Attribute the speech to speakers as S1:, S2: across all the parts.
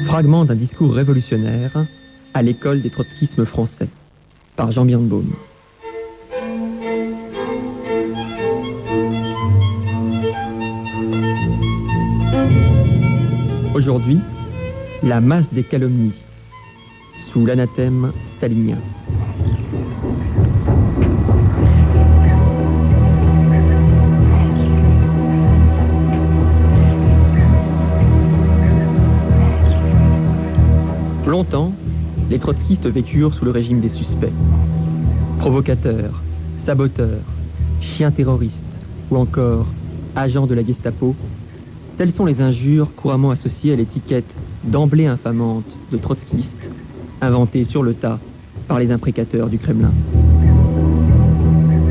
S1: Fragment d'un discours révolutionnaire à l'école des trotskismes français, par Jean Birnbaum. Aujourd'hui, la masse des calomnies, sous l'anathème stalinien. Longtemps, les trotskistes vécurent sous le régime des suspects. Provocateurs, saboteurs, chiens terroristes ou encore agents de la Gestapo, telles sont les injures couramment associées à l'étiquette d'emblée infamante de trotskiste, inventée sur le tas par les imprécateurs du Kremlin.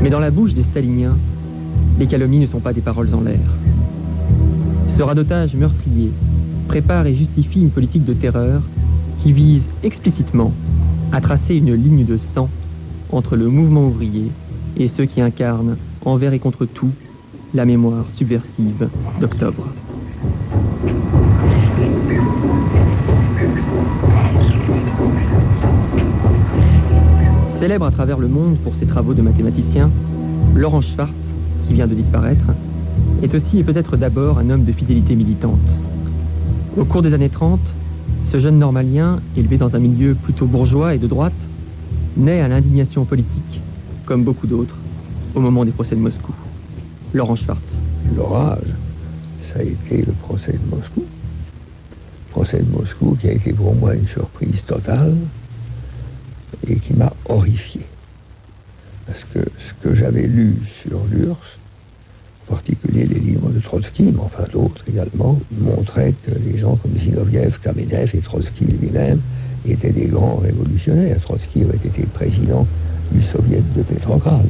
S1: Mais dans la bouche des staliniens, les calomnies ne sont pas des paroles en l'air. Ce radotage meurtrier prépare et justifie une politique de terreur qui vise explicitement à tracer une ligne de sang entre le mouvement ouvrier et ceux qui incarnent envers et contre tout la mémoire subversive d'octobre. Célèbre à travers le monde pour ses travaux de mathématicien, Laurent Schwartz, qui vient de disparaître, est aussi et peut-être d'abord un homme de fidélité militante. Au cours des années 30, ce jeune normalien, élevé dans un milieu plutôt bourgeois et de droite, naît à l'indignation politique, comme beaucoup d'autres, au moment des procès de Moscou. Laurent Schwartz.
S2: L'orage, ça a été le procès de Moscou. Le procès de Moscou qui a été pour moi une surprise totale et qui m'a horrifié. Parce que ce que j'avais lu sur l'URSS, en particulier les livres de Trotsky, mais enfin d'autres également, montraient que les gens comme Zinoviev, Kamenev et Trotsky lui-même étaient des grands révolutionnaires. Trotsky avait été président du Soviet de Pétrograd.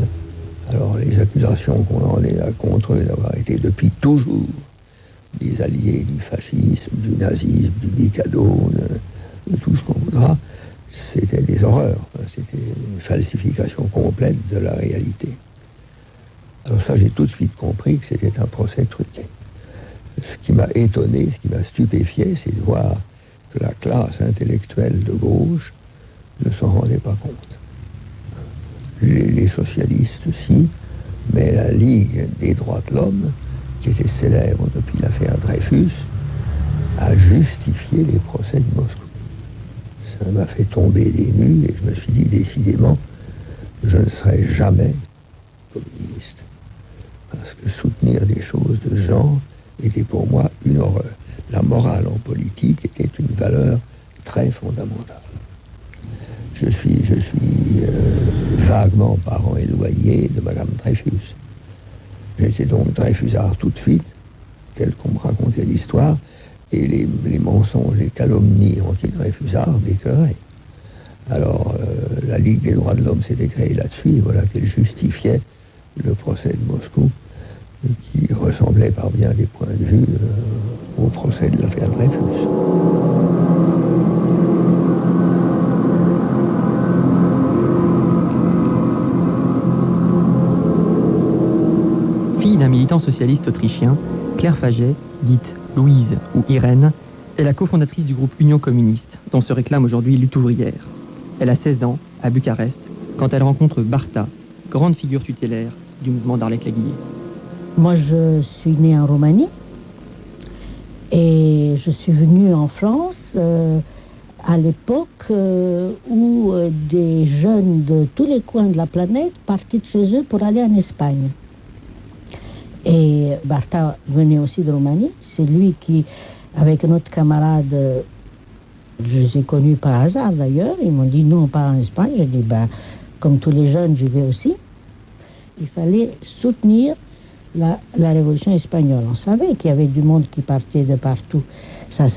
S2: Alors les accusations qu'on en a contre eux d'avoir été depuis toujours des alliés du fascisme, du nazisme, du Mikado, de tout ce qu'on voudra, c'était des horreurs. C'était une falsification complète de la réalité. Alors ça, j'ai tout de suite compris que c'était un procès truqué. Ce qui m'a étonné, ce qui m'a stupéfié, c'est de voir que la classe intellectuelle de gauche ne s'en rendait pas compte. Les socialistes, si, mais la Ligue des droits de l'homme, qui était célèbre depuis l'affaire Dreyfus, a justifié les procès de Moscou. Ça m'a fait tomber des nues et je me suis dit décidément, je ne serai jamais communiste. Parce que soutenir des choses de ce genre était pour moi une horreur. La morale en politique était une valeur très fondamentale. Je suis vaguement parent éloigné de Madame Dreyfus. J'étais donc Dreyfusard tout de suite, tel qu'on me racontait l'histoire, et les mensonges, les calomnies anti-Dreyfusards m'écœuraient. Alors, la Ligue des droits de l'homme s'était créée là-dessus, et voilà qu'elle justifiait le procès de Moscou, qui ressemblait par bien des points de vue au procès de l'affaire Dreyfus.
S1: Fille d'un militant socialiste autrichien, Claire Faget, dite Louise ou Irène, est la cofondatrice du groupe Union communiste, dont se réclame aujourd'hui Lutte ouvrière. Elle a 16 ans, à Bucarest, quand elle rencontre Barta, grande figure tutélaire du mouvement d'Arlec-Laguiller.
S3: Moi, je suis née en Roumanie et je suis venue en France à l'époque où des jeunes de tous les coins de la planète partaient de chez eux pour aller en Espagne. Et Barta venait aussi de Roumanie. C'est lui qui, avec un autre camarade, je les ai connus par hasard d'ailleurs, ils m'ont dit, nous on part en Espagne. J'ai dit, comme tous les jeunes, j'y vais aussi. Il fallait soutenir la révolution espagnole. On savait qu'il y avait du monde qui partait de partout. Ça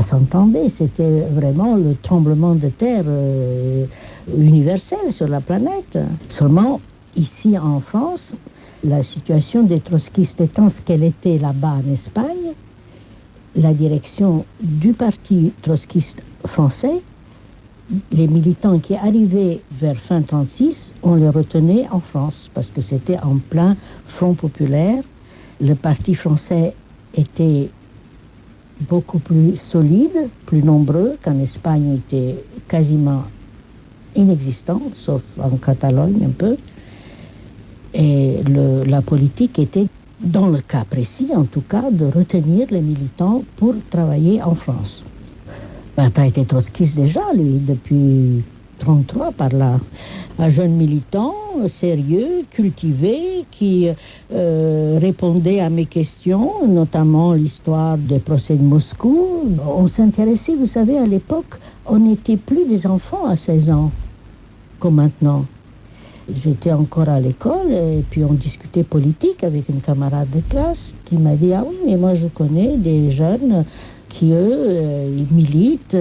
S3: s'entendait. C'était vraiment le tremblement de terre universel sur la planète. Seulement, ici en France, la situation des trotskistes étant ce qu'elle était là-bas en Espagne, la direction du parti trotskiste français, les militants qui arrivaient vers fin 1936, on les retenait en France parce que c'était en plein Front populaire. Le parti français était beaucoup plus solides, plus nombreux, qu'en Espagne étaient quasiment inexistants, sauf en Catalogne un peu. Et la politique était, dans le cas précis en tout cas, de retenir les militants pour travailler en France. Bertha était trotskiste déjà, lui, depuis 1933 par là. Un jeune militant sérieux, cultivé, qui répondait à mes questions, notamment l'histoire des procès de Moscou. On s'intéressait, vous savez, à l'époque, on n'était plus des enfants à 16 ans, comme maintenant. J'étais encore à l'école et puis on discutait politique avec une camarade de classe qui m'a dit « Ah oui, mais moi je connais des jeunes qui, eux, ils militent,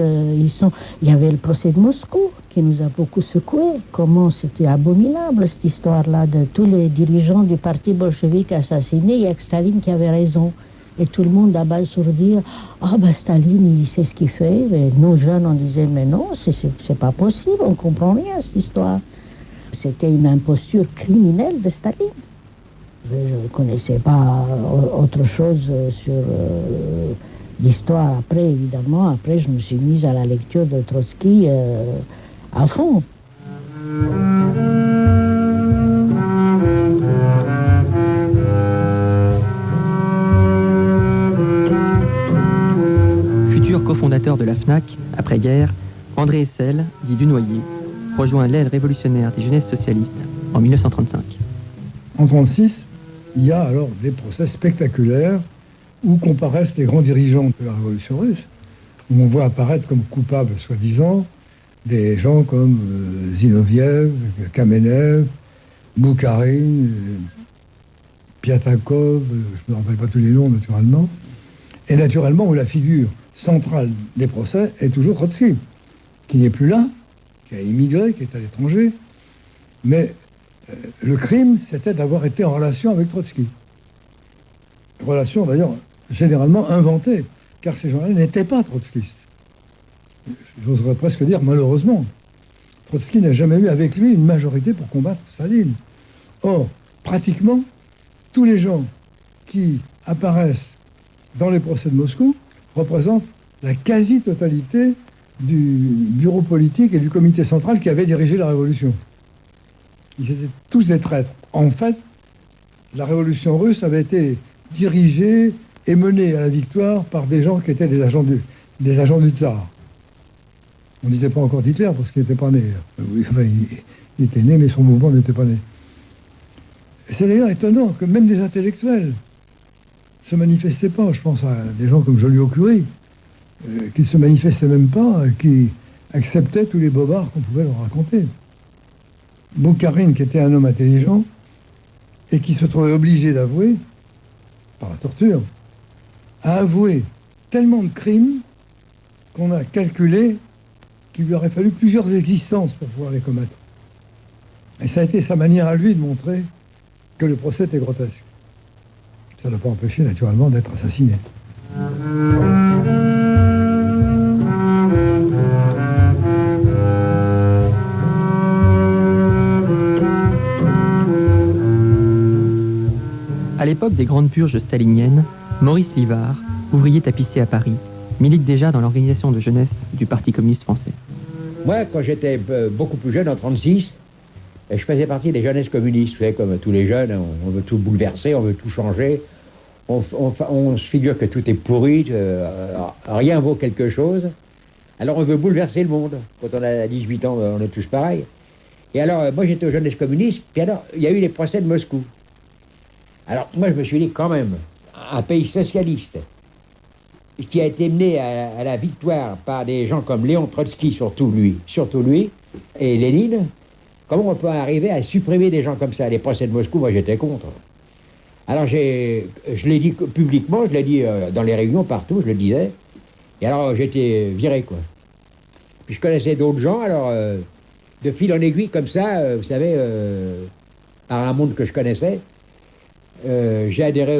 S3: Il y avait le procès de Moscou qui nous a beaucoup secoué. Comment c'était abominable cette histoire-là de tous les dirigeants du parti bolchevique assassinés. Il y a que Staline qui avait raison. Et tout le monde abasourdi. Ah ben Staline, il sait ce qu'il fait. Et nous jeunes, on disait mais non, c'est pas possible, on comprend rien à cette histoire. C'était une imposture criminelle de Staline. Je ne connaissais pas autre chose sur l'histoire. Après, évidemment, je me suis mise à la lecture de Trotsky à fond.
S1: Futur cofondateur de la FNAC, après-guerre, André Essel, dit Dunoyer, rejoint l'aile révolutionnaire des jeunesses socialistes en 1935.
S4: En 1936, il y a alors des procès spectaculaires où comparaissent les grands dirigeants de la révolution russe, où on voit apparaître comme coupables, soi-disant, des gens comme Zinoviev, Kamenev, Boukharine, Piatakov, je ne me rappelle pas tous les noms naturellement, et naturellement où la figure centrale des procès est toujours Trotsky, qui n'est plus là, qui a immigré, qui est à l'étranger, mais le crime, c'était d'avoir été en relation avec Trotsky. Relation d'ailleurs généralement inventée, car ces gens-là n'étaient pas trotskistes. J'oserais presque dire malheureusement. Trotsky n'a jamais eu avec lui une majorité pour combattre Staline. Or, pratiquement, tous les gens qui apparaissent dans les procès de Moscou représentent la quasi-totalité du bureau politique et du comité central qui avait dirigé la révolution. Ils étaient tous des traîtres. En fait, la révolution russe avait été dirigée et menée à la victoire par des gens qui étaient des agents du tsar. On ne disait pas encore d'Hitler parce qu'il n'était pas né. Oui, enfin, il était né, mais son mouvement n'était pas né. C'est d'ailleurs étonnant que même des intellectuels ne se manifestaient pas. Je pense à des gens comme Joliot-Curie, qui ne se manifestaient même pas, qui acceptaient tous les bobards qu'on pouvait leur raconter. Boukharine, qui était un homme intelligent, et qui se trouvait obligé d'avouer, par la torture, a avoué tellement de crimes qu'on a calculé qu'il lui aurait fallu plusieurs existences pour pouvoir les commettre. Et ça a été sa manière à lui de montrer que le procès était grotesque. Ça n'a pas empêché naturellement d'être assassiné.
S1: À l'époque des grandes purges staliniennes, Maurice Livard, ouvrier tapissier à Paris, milite déjà dans l'organisation de jeunesse du Parti communiste français.
S5: Moi, quand j'étais beaucoup plus jeune, en 1936, je faisais partie des jeunesses communistes. Vous savez, comme tous les jeunes, on veut tout bouleverser, on veut tout changer. On se figure que tout est pourri, rien vaut quelque chose. Alors on veut bouleverser le monde. Quand on a 18 ans, on est tous pareils. Et alors, moi j'étais aux jeunesses communistes, puis alors, il y a eu les procès de Moscou. Alors, moi, je me suis dit, quand même, un pays socialiste qui a été mené à la victoire par des gens comme Léon Trotsky, surtout lui, et Lénine, comment on peut arriver à supprimer des gens comme ça? Les procès de Moscou, moi, j'étais contre. Alors, je l'ai dit publiquement, je l'ai dit dans les réunions, partout, je le disais. Et alors, j'étais viré, quoi. Puis je connaissais d'autres gens, alors, de fil en aiguille, comme ça, vous savez, par un monde que je connaissais, j'ai adhéré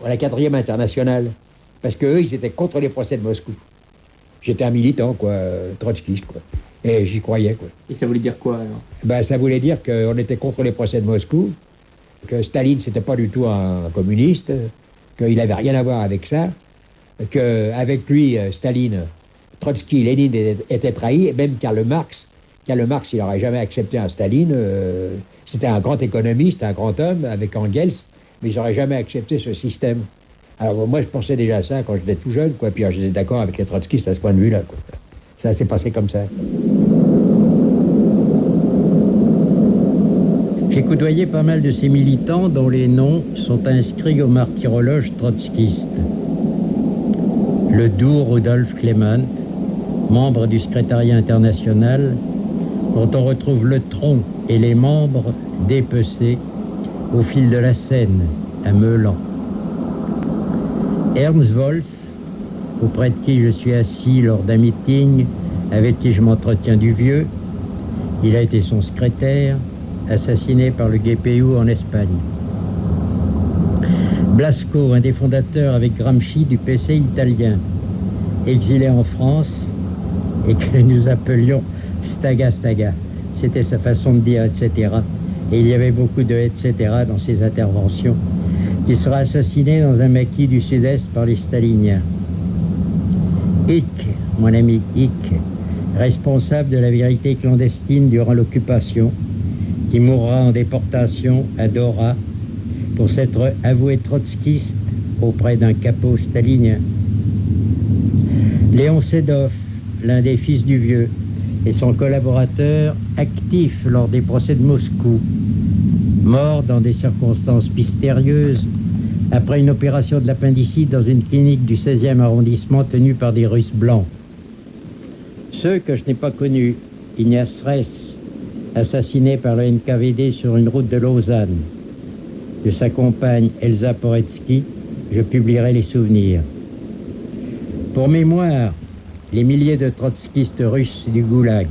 S5: à la 4e internationale, parce qu'eux, ils étaient contre les procès de Moscou. J'étais un militant, quoi, trotskiste, quoi. Et j'y croyais, quoi.
S1: Et ça voulait dire quoi, alors?
S5: Ben, ça voulait dire qu'on était contre les procès de Moscou, que Staline, c'était pas du tout un communiste, qu'il n'avait rien à voir avec ça, qu'avec lui, Staline, Trotsky, Lénine étaient trahis, et même Karl Marx, il n'aurait jamais accepté un Staline. C'était un grand économiste, un grand homme, avec Engels, mais ils n'auraient jamais accepté ce système. Alors moi, je pensais déjà à ça quand j'étais tout jeune, quoi. Puis j'étais d'accord avec les trotskistes à ce point de vue-là, quoi. Ça s'est passé comme ça.
S6: J'ai côtoyé pas mal de ces militants dont les noms sont inscrits au martyrologe trotskiste. Le doux Rudolf Clement, membre du secrétariat international, dont on retrouve le tronc et les membres dépecés au fil de la Seine, à Meulan. Ernst Wolf, auprès de qui je suis assis lors d'un meeting, avec qui je m'entretiens du vieux, il a été son secrétaire, assassiné par le GPU en Espagne. Blasco, un des fondateurs avec Gramsci du PC italien, exilé en France et que nous appelions Staga Staga. C'était sa façon de dire etc. Et il y avait beaucoup de etc. dans ses interventions. Il sera assassiné dans un maquis du sud-est par les staliniens. Hick, mon ami Hick, responsable de la vérité clandestine durant l'occupation, qui mourra en déportation à Dora pour s'être avoué trotskiste auprès d'un capot stalinien. Léon Sedov, l'un des fils du vieux, et son collaborateur actif lors des procès de Moscou, mort dans des circonstances mystérieuses après une opération de l'appendicite dans une clinique du 16e arrondissement tenue par des Russes blancs. Ceux que je n'ai pas connus, Ignace Ress, assassiné par le NKVD sur une route de Lausanne, de sa compagne Elsa Poretsky, je publierai les souvenirs. Pour mémoire, les milliers de trotskistes russes du Goulag,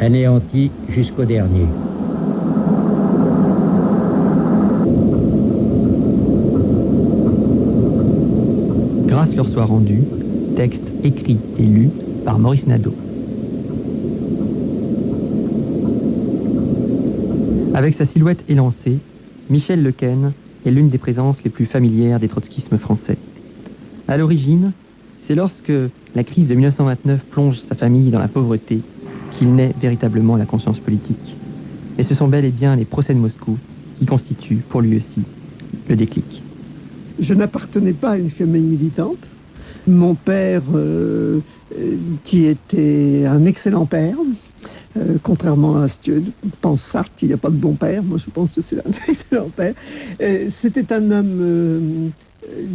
S6: anéantis jusqu'au dernier.
S1: Grâce leur soit rendue, texte écrit et lu par Maurice Nadeau. Avec sa silhouette élancée, Michel Lequesne est l'une des présences les plus familières des trotskismes français. À l'origine, c'est lorsque la crise de 1929 plonge sa famille dans la pauvreté qu'il naît véritablement la conscience politique. Et ce sont bel et bien les procès de Moscou qui constituent pour lui aussi le déclic.
S7: Je n'appartenais pas à une famille militante. Mon père, qui était un excellent père, contrairement à ce que pense Sartre, il n'y a pas de bon père. Moi, je pense que c'est un excellent père. C'était un homme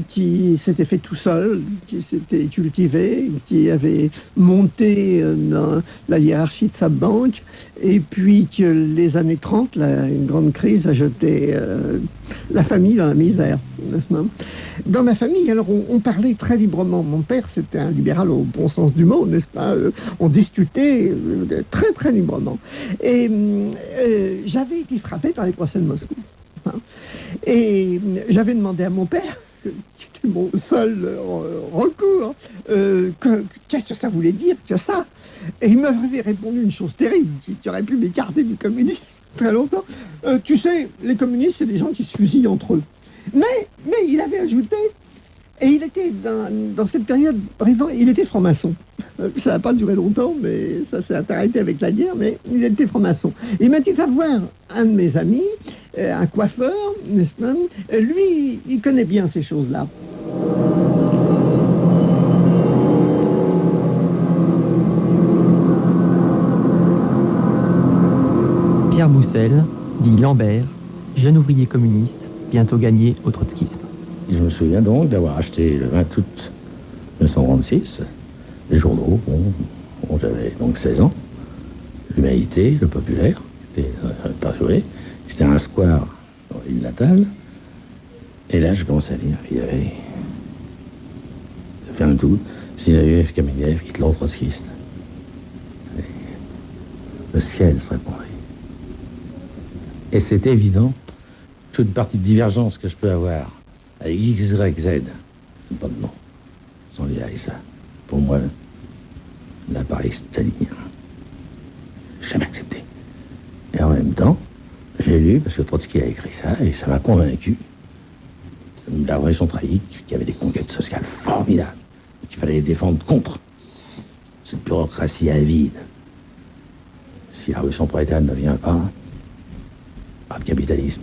S7: qui s'était fait tout seul, qui s'était cultivé, qui avait monté dans la hiérarchie de sa banque, et puis que les années 30, une grande crise a jeté la famille dans la misère. Dans ma famille, alors on parlait très librement. Mon père, c'était un libéral au bon sens du mot, n'est-ce pas? On discutait très très librement. Et j'avais été frappé par les procès de Moscou. Et j'avais demandé à mon père, qui était mon seul recours, qu'est-ce que ça voulait dire, que ça? Et il m'avait répondu une chose terrible, qui aurait pu m'écarter du communisme très longtemps. Tu sais, les communistes, c'est des gens qui se fusillent entre eux. Mais il avait ajouté, et il était dans cette période, il était franc-maçon. Ça n'a pas duré longtemps, mais ça s'est arrêté avec la guerre, mais il était franc-maçon. Il m'a dit, va voir un de mes amis, un coiffeur, n'est-ce pas? Lui, il connaît bien ces choses-là.
S1: Pierre Boussel, dit Lambert, jeune ouvrier communiste, bientôt gagné au trotskisme.
S8: Je me souviens donc d'avoir acheté le 20 août 1936 les journaux. Bon, j'avais donc 16 ans. L'Humanité, le Populaire, était parjoué. C'était un square dans l'île natale. Et là, je commençais à lire. Il y avait 20 août, Zinoviev, Kamenev, Hitler, trotskiste. Le ciel se répondait. Et c'est évident, toute partie de divergence que je peux avoir avec X, Y, Z, pas de nom, sont liés à ça. Pour moi, l'appareil stalinien. Jamais accepté. Et en même temps, j'ai lu, parce que Trotsky a écrit ça, et ça m'a convaincu la révolution tragique, qu'il y avait des conquêtes sociales formidables, qu'il fallait les défendre contre cette bureaucratie avide. Si la révolution prolétaire ne vient pas de capitalisme.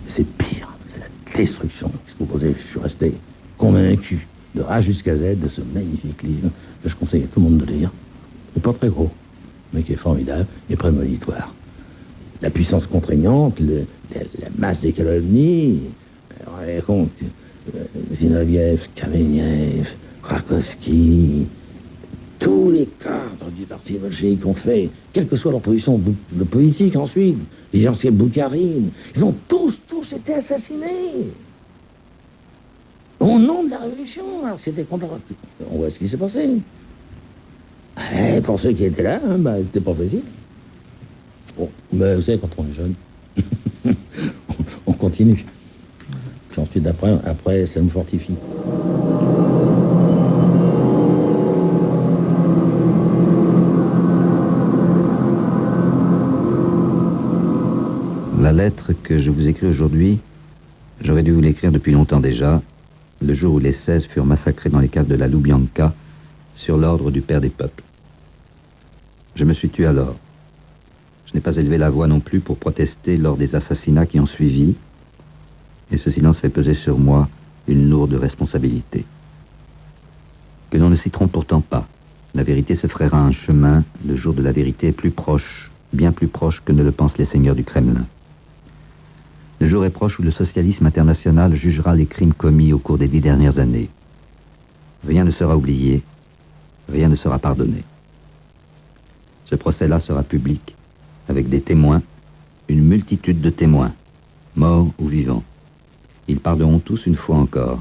S8: C'est pire, c'est la destruction qui se proposait. Je suis resté convaincu de A jusqu'à Z de ce magnifique livre que je conseille à tout le monde de lire. C'est pas très gros, mais qui est formidable et prémonitoire. La puissance contraignante, la masse des calomnies, on avait compte que Zinoviev, Kamenev, Krakowski, tous les cadres du parti bolchevique ont fait, quelle que soit leur position politique ensuite, les anciens Boukharine, ils ont tous été assassinés. Au nom de la révolution, alors c'était contre... On voit ce qui s'est passé. Et pour ceux qui étaient là, c'était pas facile. Bon, mais vous savez, quand on est jeune, on continue. Puis ensuite, après, ça nous fortifie.
S9: La lettre que je vous écris aujourd'hui, j'aurais dû vous l'écrire depuis longtemps déjà, le jour où les 16 furent massacrés dans les caves de la Loubianka, sur l'ordre du père des peuples. Je me suis tué alors. Je n'ai pas élevé la voix non plus pour protester lors des assassinats qui ont suivi, et ce silence fait peser sur moi une lourde responsabilité. Que l'on ne s'y trompe pourtant pas. La vérité se frayera un chemin, le jour de la vérité est plus proche, bien plus proche que ne le pensent les seigneurs du Kremlin. Le jour est proche où le socialisme international jugera les crimes commis au cours des 10 dernières années. Rien ne sera oublié, rien ne sera pardonné. Ce procès-là sera public, avec des témoins, une multitude de témoins, morts ou vivants. Ils parleront tous une fois encore,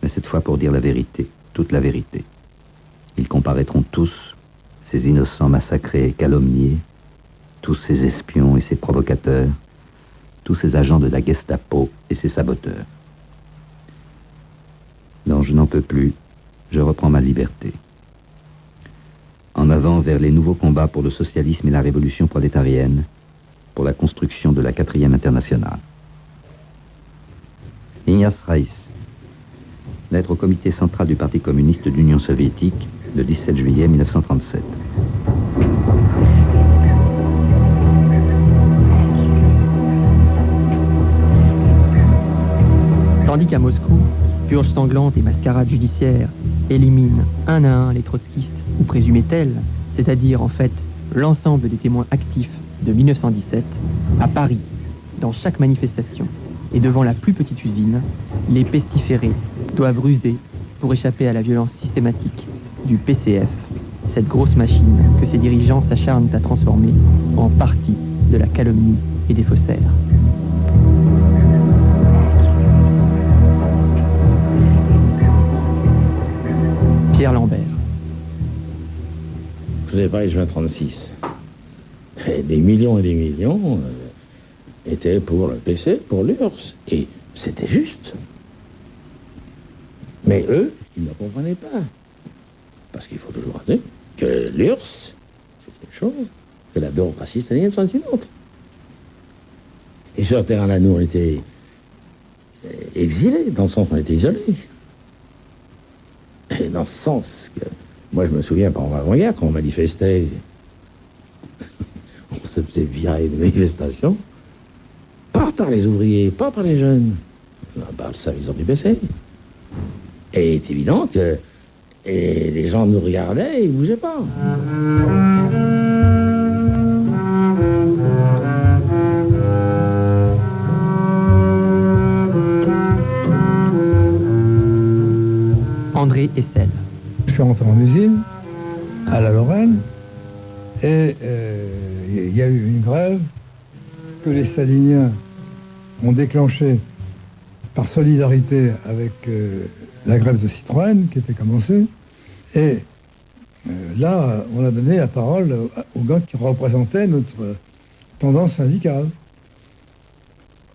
S9: mais cette fois pour dire la vérité, toute la vérité. Ils comparaîtront tous, ces innocents massacrés et calomniés, tous ces espions et ces provocateurs, tous ces agents de la Gestapo et ces saboteurs. Non, je n'en peux plus, je reprends ma liberté. En avant vers les nouveaux combats pour le socialisme et la révolution prolétarienne, pour la construction de la 4e internationale. Ignace Reiss. Lettre au comité central du Parti communiste d'Union soviétique, le 17 juillet 1937.
S1: Tandis qu'à Moscou, purge sanglante et mascarade judiciaire éliminent un à un les trotskistes, ou présumés tels, c'est-à-dire en fait l'ensemble des témoins actifs de 1917, à Paris, dans chaque manifestation et devant la plus petite usine, les pestiférés doivent ruser pour échapper à la violence systématique du PCF, cette grosse machine que ses dirigeants s'acharnent à transformer en partie de la calomnie et des faussaires. Pierre Lambert.
S8: Je vous ai parlé de juin 36. Et des millions étaient pour le PC, pour l'URSS. Et c'était juste. Mais eux, ils ne comprenaient pas. Parce qu'il faut toujours rappeler que l'URSS, c'est une chose, que la bureaucratie stalinienne, c'en est une autre. Et sur ce terrain-là, nous, on était exilés, dans le sens où on était isolés. Et dans ce sens que, moi je me souviens pendant l'avant-guerre, quand on manifestait, on se faisait virer des manifestations, pas par les ouvriers, pas par les jeunes, par le service du PC. Et il est évident que les gens nous regardaient et ils ne bougeaient pas.
S1: André Essel.
S4: Je suis rentré en usine, à la Lorraine, et il y a eu une grève que les staliniens ont déclenchée par solidarité avec la grève de Citroën qui était commencée. Et là, on a donné la parole aux gars qui représentaient notre tendance syndicale.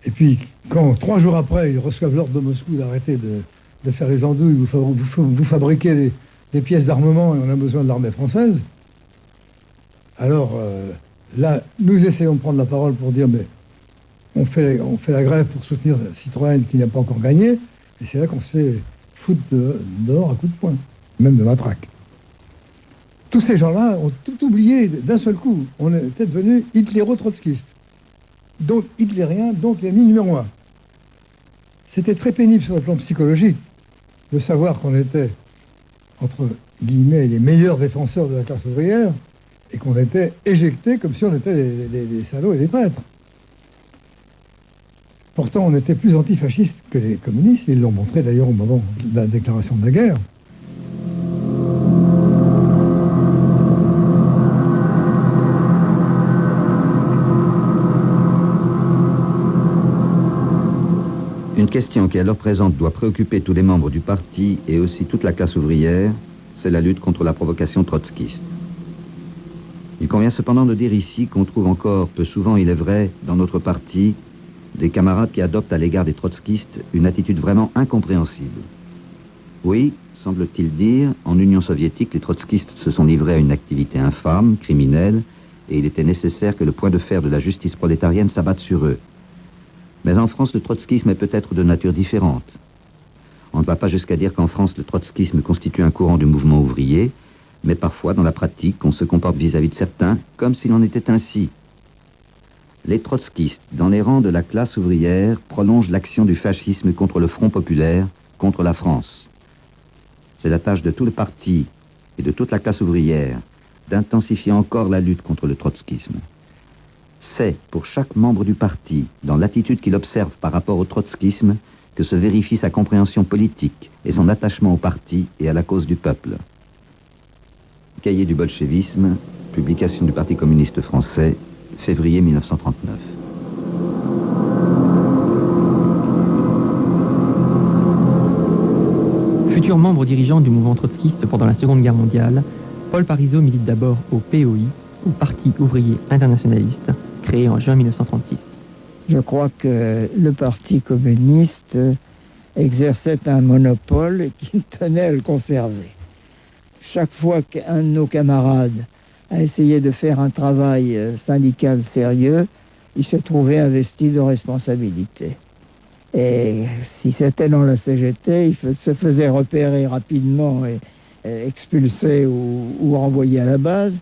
S4: Et puis, quand 3 jours après, ils reçoivent l'ordre de Moscou d'arrêter de faire les andouilles, vous fabriquez des pièces d'armement et on a besoin de l'armée française. Alors là, nous essayons de prendre la parole pour dire, mais on fait la grève pour soutenir Citroën qui n'a pas encore gagné, Et c'est là qu'on se fait foutre dehors à coups de poing, même de matraque. Tous ces gens-là ont tout oublié d'un seul coup. On était devenus hitléro-trotskistes. Donc hitlériens, donc l'ennemi numéro un. C'était très pénible sur le plan psychologique de savoir qu'on était, entre guillemets, les meilleurs défenseurs de la classe ouvrière et qu'on était éjectés comme si on était des salauds et des prêtres. Pourtant, on était plus antifascistes que les communistes. Ils l'ont montré d'ailleurs au moment de la déclaration de la guerre.
S9: Une question qui à l'heure présente doit préoccuper tous les membres du parti et aussi toute la classe ouvrière, c'est la lutte contre la provocation trotskiste. Il convient cependant de dire ici qu'on trouve encore, peu souvent il est vrai, dans notre parti, des camarades qui adoptent à l'égard des trotskistes une attitude vraiment incompréhensible. Oui, semble-t-il dire, en Union soviétique, les trotskistes se sont livrés à une activité infâme, criminelle, et il était nécessaire que le point de fer de la justice prolétarienne s'abatte sur eux. Mais en France, le trotskisme est peut-être de nature différente. On ne va pas jusqu'à dire qu'en France, le trotskisme constitue un courant du mouvement ouvrier, mais parfois, dans la pratique, on se comporte vis-à-vis de certains comme s'il en était ainsi. Les trotskistes, dans les rangs de la classe ouvrière, prolongent l'action du fascisme contre le Front populaire, contre la France. C'est la tâche de tout le parti et de toute la classe ouvrière d'intensifier encore la lutte contre le trotskisme. C'est, pour chaque membre du parti, dans l'attitude qu'il observe par rapport au trotskisme, que se vérifie sa compréhension politique et son attachement au parti et à la cause du peuple. Cahier du bolchevisme, publication du Parti communiste français, février 1939.
S1: Futur membre dirigeant du mouvement trotskiste pendant la Seconde Guerre mondiale, Paul Parisot milite d'abord au POI, au Parti ouvrier internationaliste, créé en juin 1936.
S10: Je crois que le Parti communiste exerçait un monopole et qu'il tenait à le conserver. Chaque fois qu'un de nos camarades a essayé de faire un travail syndical sérieux, il se trouvait investi de responsabilités. Et si c'était dans la CGT, il se faisait repérer rapidement et expulsé ou renvoyé à la base.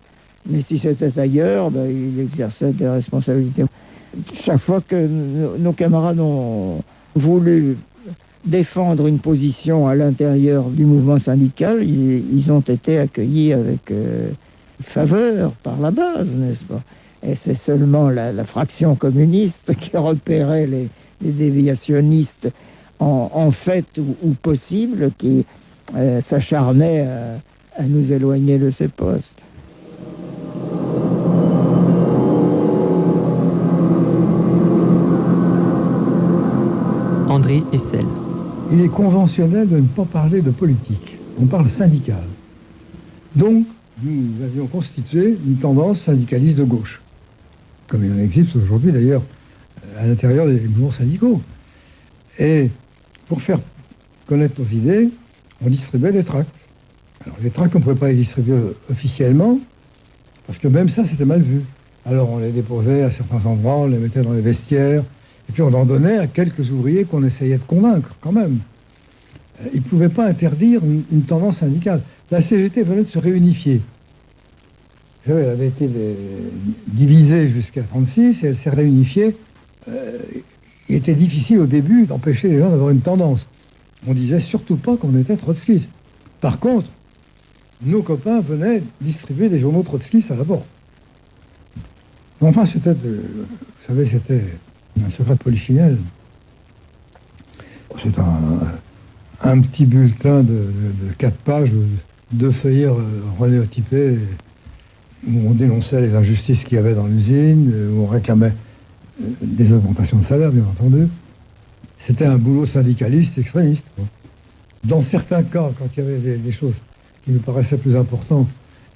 S10: Mais si c'était ailleurs, il exerçait des responsabilités. Chaque fois que nos camarades ont voulu défendre une position à l'intérieur du mouvement syndical, ils ont été accueillis avec faveur par la base, n'est-ce pas? Et c'est seulement la fraction communiste qui repérait les déviationnistes en fait ou possible qui s'acharnait à nous éloigner de ces postes.
S1: André Essel.
S4: Il est conventionnel de ne pas parler de politique. On parle syndical. Donc, nous avions constitué une tendance syndicaliste de gauche, comme il en existe aujourd'hui d'ailleurs à l'intérieur des mouvements syndicaux. Et pour faire connaître nos idées, on distribuait des tracts. Alors les tracts, on ne pouvait pas les distribuer officiellement, parce que même ça, c'était mal vu. Alors on les déposait à certains endroits, on les mettait dans les vestiaires, et puis on en donnait à quelques ouvriers qu'on essayait de convaincre quand même. Ils ne pouvaient pas interdire une tendance syndicale. La CGT venait de se réunifier. Vous savez, elle avait été divisée jusqu'à 1936 et elle s'est réunifiée. Il était difficile au début d'empêcher les gens d'avoir une tendance. On disait surtout pas qu'on était trotskistes. Par contre, nos copains venaient distribuer des journaux trotskistes à la porte. Enfin, c'était, vous savez, c'était un secret de polichinelle. C'est un petit bulletin de 4 pages, 2 feuillets reléotypés, où on dénonçait les injustices qu'il y avait dans l'usine, où on réclamait des augmentations de salaire, bien entendu. C'était un boulot syndicaliste extrémiste, quoi. Dans certains cas, quand il y avait des choses qui nous paraissaient plus importantes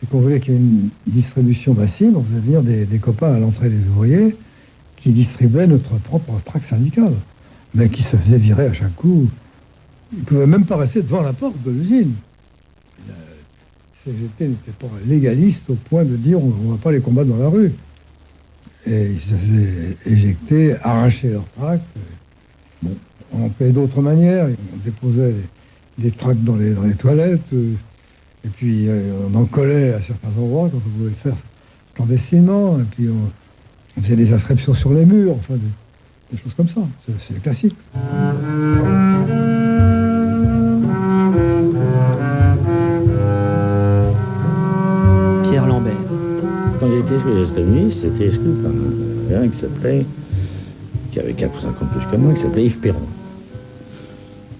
S4: et qu'on voulait qu'il y ait une distribution massive, on faisait venir des copains à l'entrée des ouvriers qui distribuaient notre propre tract syndical, mais qui se faisaient virer à chaque coup. Ils ne pouvaient même pas rester devant la porte de l'usine. La CGT n'était pas légaliste au point de dire on ne va pas les combattre dans la rue. Et ils se faisaient éjecter, arracher leur tract. Bon, On paye d'autres manières. On déposait des tracts dans les toilettes. Et puis on en collait à certains endroits quand on pouvait le faire clandestinement. Et puis on faisait des inscriptions sur les murs, enfin des choses comme ça. C'est classique.
S1: Pierre Lambert.
S8: Quand j'étais chez les communistes, c'était écrit par un gars qui avait 4 ou 5 ans de plus que moi, qui s'appelait Yves Perron.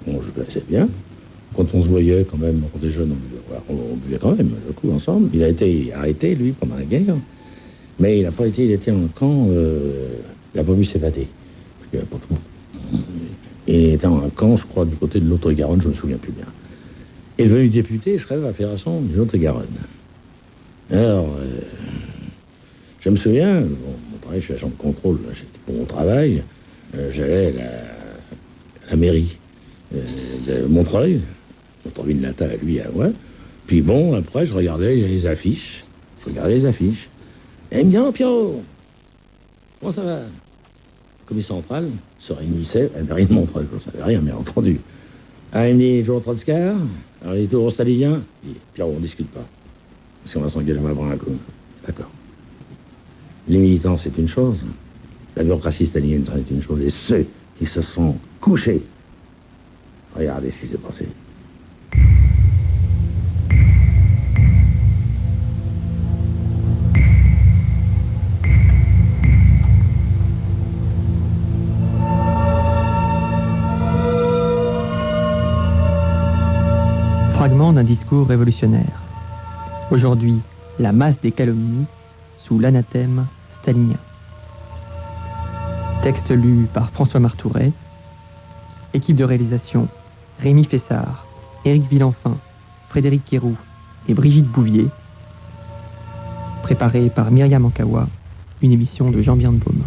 S8: Bon, je le connaissais bien. Quand on se voyait, quand même, quand on était jeunes, on buvait quand même le coup ensemble. Il a été arrêté, lui, pendant la guerre. Mais il n'a pas été, il était en camp, il n'a pas pu s'évader. Il était en camp, je crois, du côté de l'Autre-Garonne, je ne me souviens plus bien. Et devenu député, je rêve à la Fédération de l'Autre-Garonne. Alors, je me souviens, mon travail, je suis agent de contrôle, j'étais pour mon travail, j'allais à la mairie de Montreuil, notre ville natale à lui, à moi. Puis bon, après, je regardais les affiches. Et il me dit, oh, Pierrot, comment ça va? Le comité central se réunissait à la mairie de Montreuil, je ne savais rien, bien entendu. Ah, il me dit, Jean Trotskar, alors il est toujours stalinien. Il dit, Pierrot, on ne discute pas. Parce qu'on va s'engueuler à ma bras un coup. D'accord. Les militants, c'est une chose. La bureaucratie stalinienne, c'est une chose. Et ceux qui se sont couchés, regardez ce qui s'est passé.
S1: Fragment d'un discours révolutionnaire. Aujourd'hui, la masse des calomnies sous l'anathème stalinien. Texte lu par François Martouret. Équipe de réalisation Rémi Fessard, Éric Villenfin, Frédéric Quéroux et Brigitte Bouvier. Préparé par Myriam Ankawa, une émission de Jean Birnbaum.